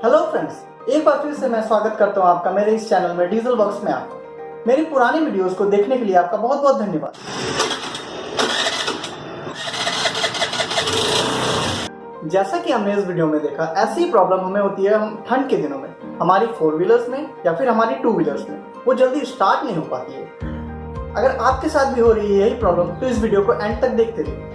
Hello friends, एक बार फिर से मैं स्वागत करता हूं आपका मेरे इस चैनल में डीजल बॉक्स में। आपका मेरी पुरानी वीडियोस को देखने के लिए आपका बहुत बहुत धन्यवाद। जैसा कि हमने इस वीडियो में देखा, ऐसी प्रॉब्लम हमें होती है हम ठंड के दिनों में, हमारी 4 व्हीलर्स में या फिर हमारी 2 व्हीलर्स में वो जल्दी स्टार्ट नहीं हो पाती है। अगर आपके साथ भी हो रही है यही प्रॉब्लम तो इस वीडियो को एंड तक देखते रहिए।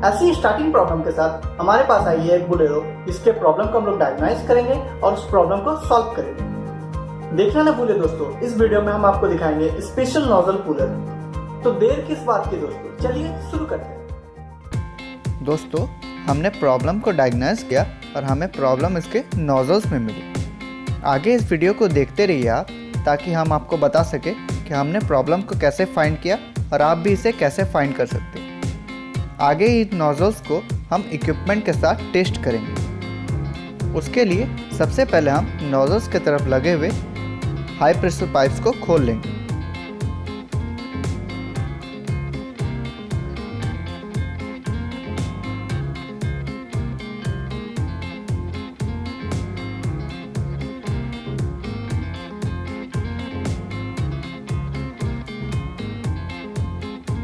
ऐसी स्टार्टिंग प्रॉब्लम के साथ हमारे पास आई है एक बोलेरो। इसके प्रॉब्लम को हम लोग डायग्नोस करेंगे और उस प्रॉब्लम को सॉल्व करेंगे। देखना ना भूले दोस्तों, इस वीडियो में हम आपको दिखाएंगे स्पेशल नोजल कूलर। तो देर किस बात की दोस्तों, चलिए शुरू करते हैं। दोस्तों, हमने प्रॉब्लम को डायग्नोस किया और हमें प्रॉब्लम इसके नोजल्स में मिली। आगे इस वीडियो को देखते रहिए आप, ताकि हम आपको बता सके कि हमने प्रॉब्लम को कैसे फाइंड किया और आप भी इसे कैसे फाइंड कर सकते हैं। आगे इन नोजल्स को हम इक्विपमेंट के साथ टेस्ट करेंगे। उसके लिए सबसे पहले हम नोजल्स की तरफ लगे हुए हाई प्रेशर पाइप्स को खोल लेंगे।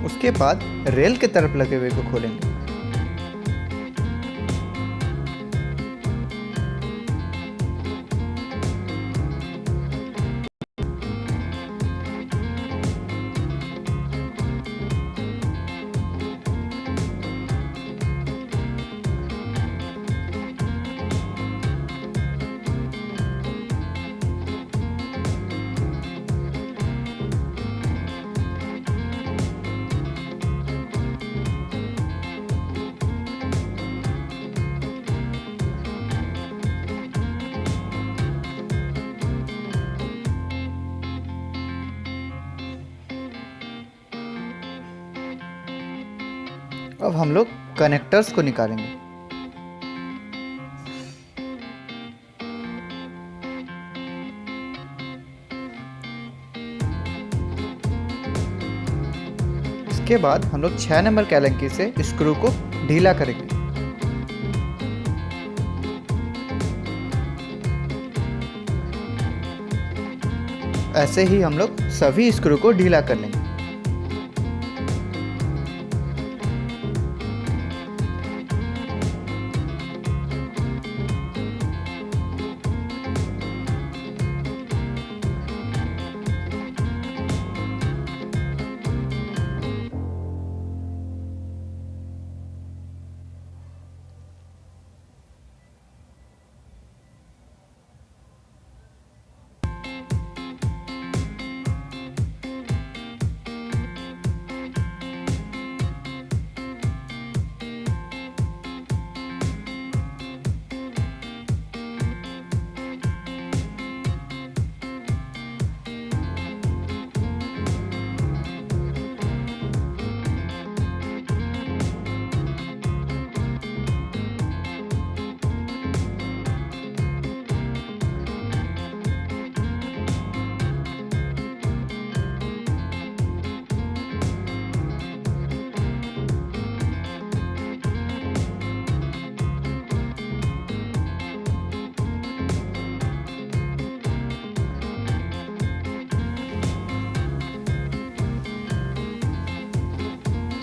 उसके बाद रेल की तरफ लगे हुए को खोलेंगे। अब हम लोग कनेक्टर्स को निकालेंगे। इसके बाद हम लोग 6 नंबर कैलंकी से स्क्रू को ढीला करेंगे। ऐसे ही हम लोग सभी स्क्रू को ढीला कर लेंगे।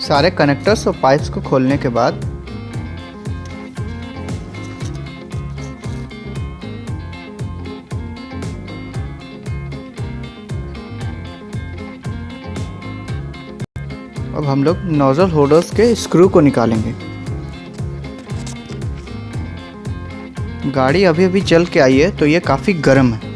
सारे कनेक्टर्स और पाइप्स को खोलने के बाद अब हम लोग नोजल होल्डर्स के स्क्रू को निकालेंगे। गाड़ी अभी अभी चल के आई है तो ये काफ़ी गर्म है।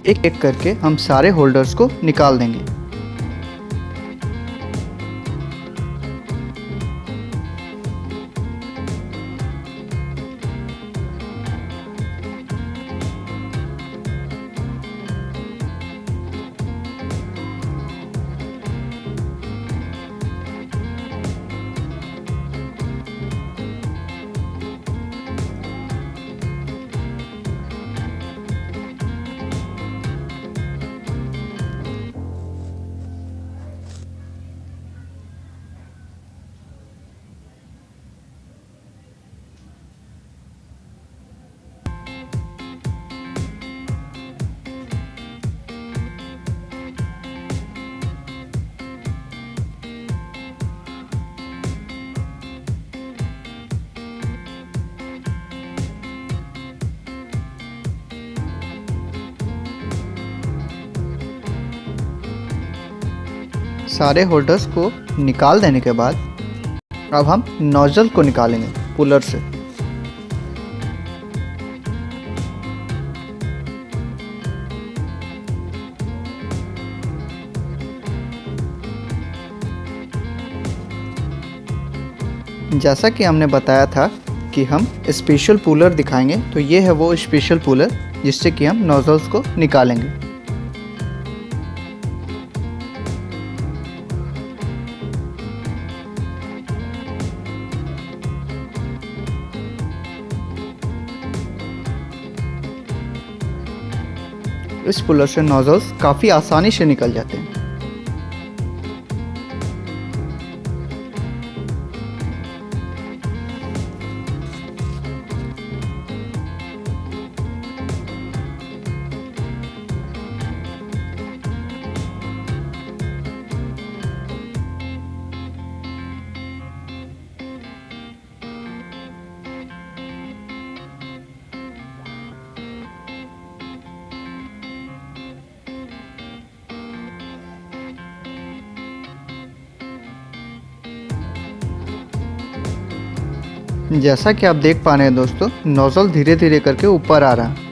एक एक करके हम सारे होल्डर्स को निकाल देंगे। सारे होल्डर्स को निकाल देने के बाद अब हम नोजल को निकालेंगे पुलर से। जैसा कि हमने बताया था कि हम स्पेशल पुलर दिखाएंगे, तो ये है वो स्पेशल पुलर जिससे कि हम नोजल्स को निकालेंगे। इस पुलर से नोजल्स काफ़ी आसानी से निकल जाते हैं। जैसा कि आप देख पा रहे हैं दोस्तों, नोजल धीरे धीरे करके ऊपर आ रहा है।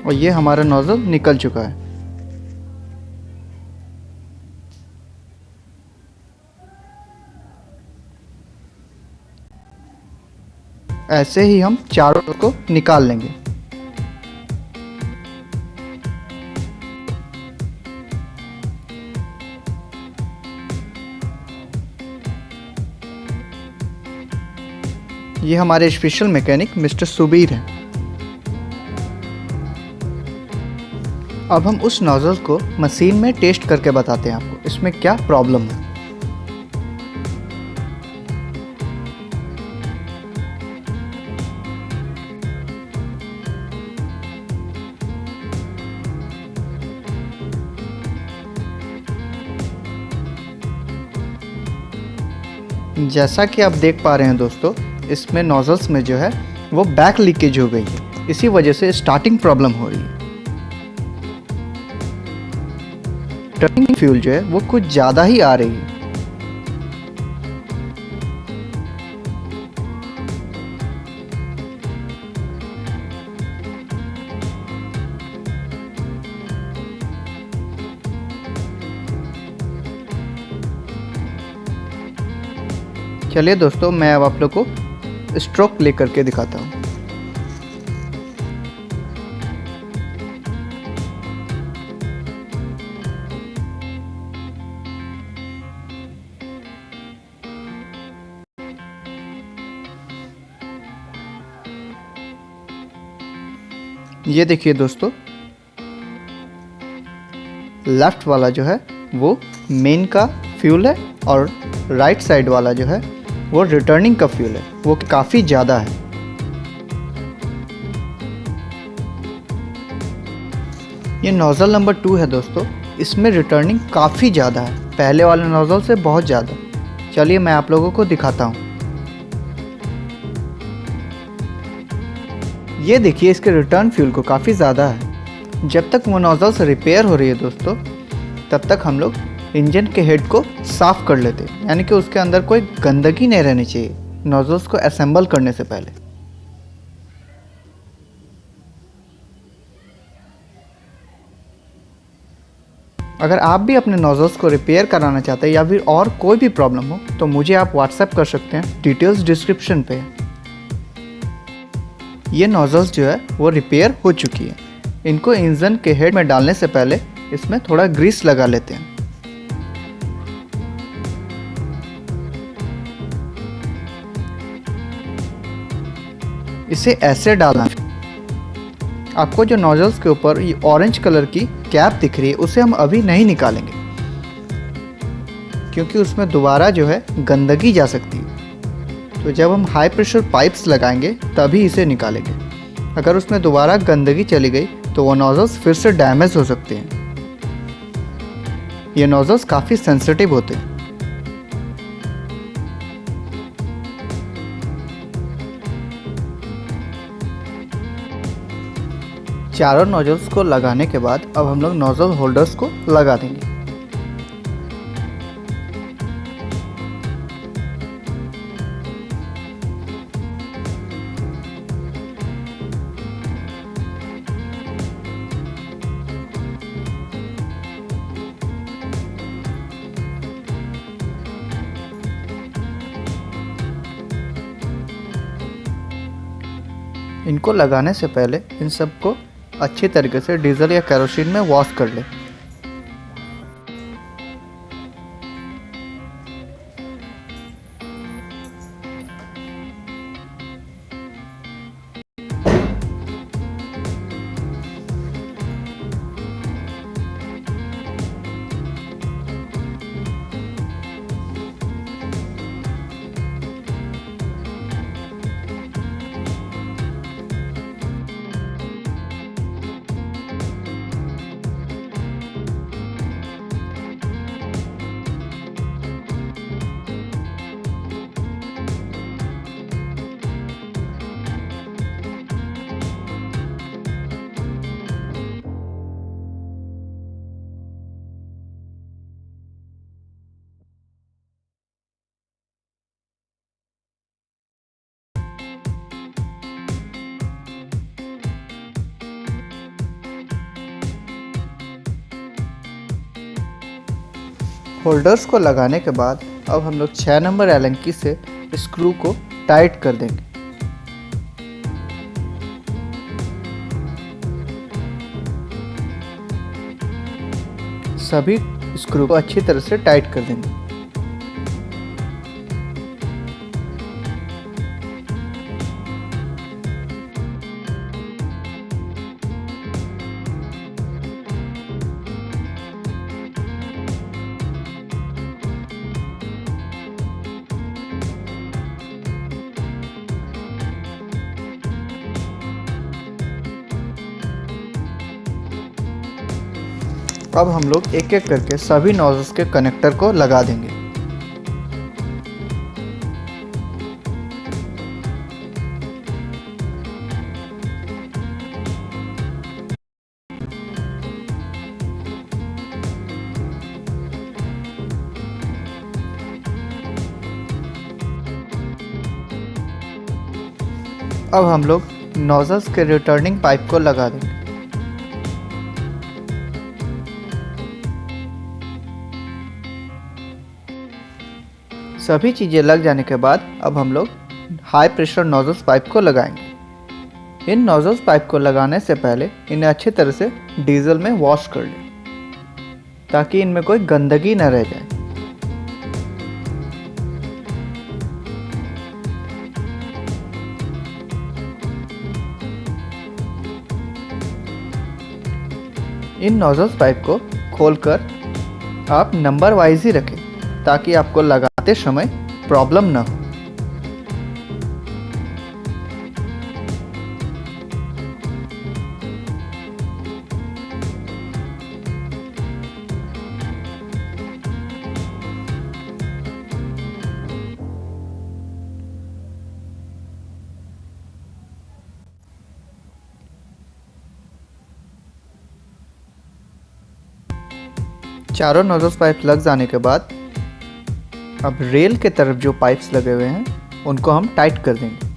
और ये हमारा नोजल निकल चुका है। ऐसे ही हम चारों को निकाल लेंगे। ये हमारे स्पेशल मैकेनिक मिस्टर सुबीर हैं। अब हम उस नोजल को मशीन में टेस्ट करके बताते हैं आपको इसमें क्या प्रॉब्लम है। जैसा कि आप देख पा रहे हैं दोस्तों, इसमें नोजल्स में जो है वो बैक लीकेज हो गई है। इसी वजह से स्टार्टिंग प्रॉब्लम हो रही है। टर्निंग फ्यूल जो है वो कुछ ज़्यादा ही आ रही है। चलिए दोस्तों, मैं अब आप लोग को स्ट्रोक ले करके दिखाता हूँ। ये देखिए दोस्तों, लेफ्ट वाला जो है वो मेन का फ्यूल है और राइट साइड वाला जो है वो रिटर्निंग का फ्यूल है, वो काफ़ी ज़्यादा है। ये नोज़ल नंबर 2 है दोस्तों, इसमें रिटर्निंग काफ़ी ज़्यादा है, पहले वाले नोज़ल से बहुत ज़्यादा। चलिए मैं आप लोगों को दिखाता हूँ। ये देखिए, इसके रिटर्न फ्यूल को काफ़ी ज़्यादा है। जब तक वो नोज़ल्स रिपेयर हो रही है दोस्तों, तब तक हम लोग इंजन के हेड को साफ़ कर लेते हैं, यानी कि उसके अंदर कोई गंदगी नहीं रहनी चाहिए नोज़ल्स को असेंबल करने से पहले। अगर आप भी अपने नोज़ल्स को रिपेयर कराना चाहते हैं या फिर और कोई भी प्रॉब्लम हो तो मुझे आप व्हाट्सएप कर सकते हैं, डिटेल्स डिस्क्रिप्शन पे है। ये नोज़ल्स जो है वो रिपेयर हो चुकी है। इनको इंजन के हेड में डालने से पहले इसमें थोड़ा ग्रीस लगा लेते हैं। इसे ऐसे डालना। आपको जो नोज़ल्स के ऊपर ये ऑरेंज कलर की कैप दिख रही है उसे हम अभी नहीं निकालेंगे, क्योंकि उसमें दोबारा जो है गंदगी जा सकती है। तो जब हम हाई प्रेशर पाइप्स लगाएंगे तभी इसे निकालेंगे। अगर उसमें दोबारा गंदगी चली गई तो वो नोजल्स फिर से डैमेज हो सकते हैं। ये नोजल्स काफ़ी सेंसिटिव होते हैं। चारों नोजल्स को लगाने के बाद अब हम लोग नोजल होल्डर्स को लगा देंगे। इनको लगाने से पहले इन सबको अच्छी तरीके से डीजल या केरोसिन में वॉश कर लें। होल्डर्स को लगाने के बाद अब हम लोग 6 नंबर एलन की से स्क्रू को टाइट कर देंगे। सभी स्क्रू को अच्छी तरह से टाइट कर देंगे। अब हम लोग एक एक करके सभी नोजल्स के कनेक्टर को लगा देंगे। अब हम लोग नोजल्स के रिटर्निंग पाइप को लगा देंगे। सभी चीज़ें लग जाने के बाद अब हम लोग हाई प्रेशर नोजल्स पाइप को लगाएंगे। इन नोजल्स पाइप को लगाने से पहले इन्हें अच्छी तरह से डीजल में वॉश कर लें ताकि इनमें कोई गंदगी न रह जाए। इन नोजल्स पाइप को खोलकर आप नंबर वाइज ही रखें ताकि आपको लगाते समय प्रॉब्लम न हो। चारों नोजल्स पाइप लग जाने के बाद अब रेल के तरफ जो पाइप्स लगे हुए हैं उनको हम टाइट कर देंगे।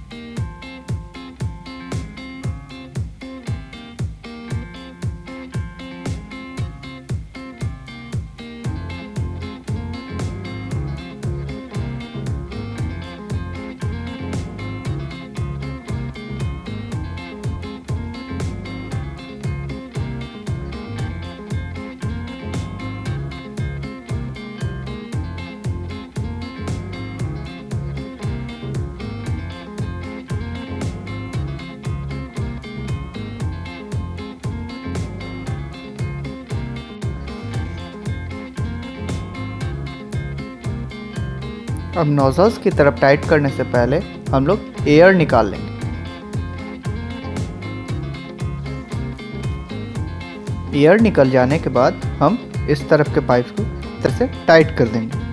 अब नोजल्स की तरफ टाइट करने से पहले हम लोग एयर निकाल लेंगे। एयर निकल जाने के बाद हम इस तरफ के पाइप को इस तरह से टाइट कर देंगे।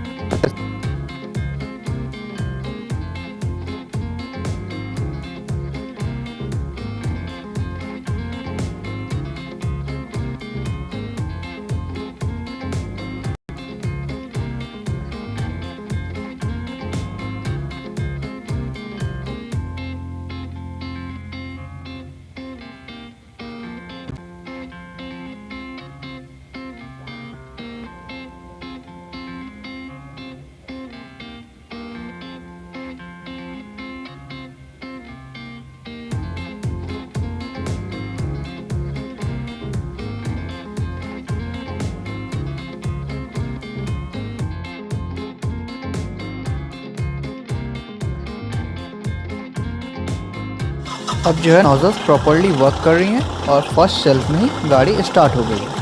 अब जो है नोजल्स प्रॉपर्ली वर्क कर रही हैं और फर्स्ट शेल्फ में ही गाड़ी स्टार्ट हो गई है।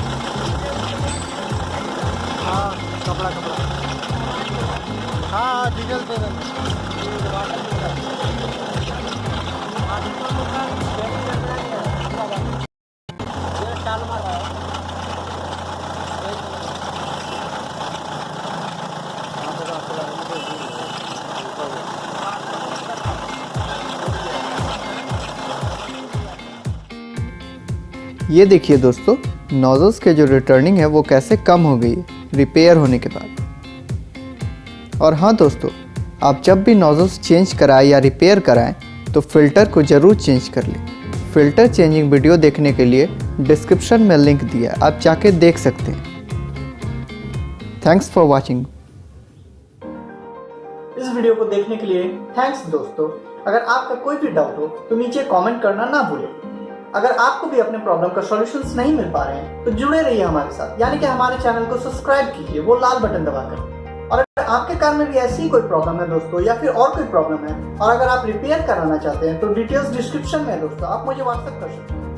ये देखिए दोस्तों, नोजल्स के जो रिटर्निंग है वो कैसे कम हो गई है रिपेयर होने के बाद। और हाँ दोस्तों, आप जब भी नोजल्स चेंज कराएं या रिपेयर कराएं तो फ़िल्टर को ज़रूर चेंज कर लें। फ़िल्टर चेंजिंग वीडियो देखने के लिए डिस्क्रिप्शन में लिंक दिया है, आप जाके देख सकते हैं। Thanks for watching. इस वीडियो को देखने के लिए थैंक्स दोस्तों। अगर आपका कोई भी डाउट हो तो नीचे कमेंट करना ना भूलें। अगर आपको भी अपने प्रॉब्लम का सॉल्यूशंस नहीं मिल पा रहे हैं तो जुड़े रहिए हमारे साथ, यानी कि हमारे चैनल को सब्सक्राइब कीजिए, वो लाल बटन दबाकर। और अगर आपके कार में भी ऐसी कोई प्रॉब्लम है दोस्तों, या फिर और कोई प्रॉब्लम है और अगर आप रिपेयर कराना चाहते हैं तो डिटेल्स डिस्क्रिप्शन में है दोस्तों, आप मुझे व्हाट्सएप कर सकते हैं।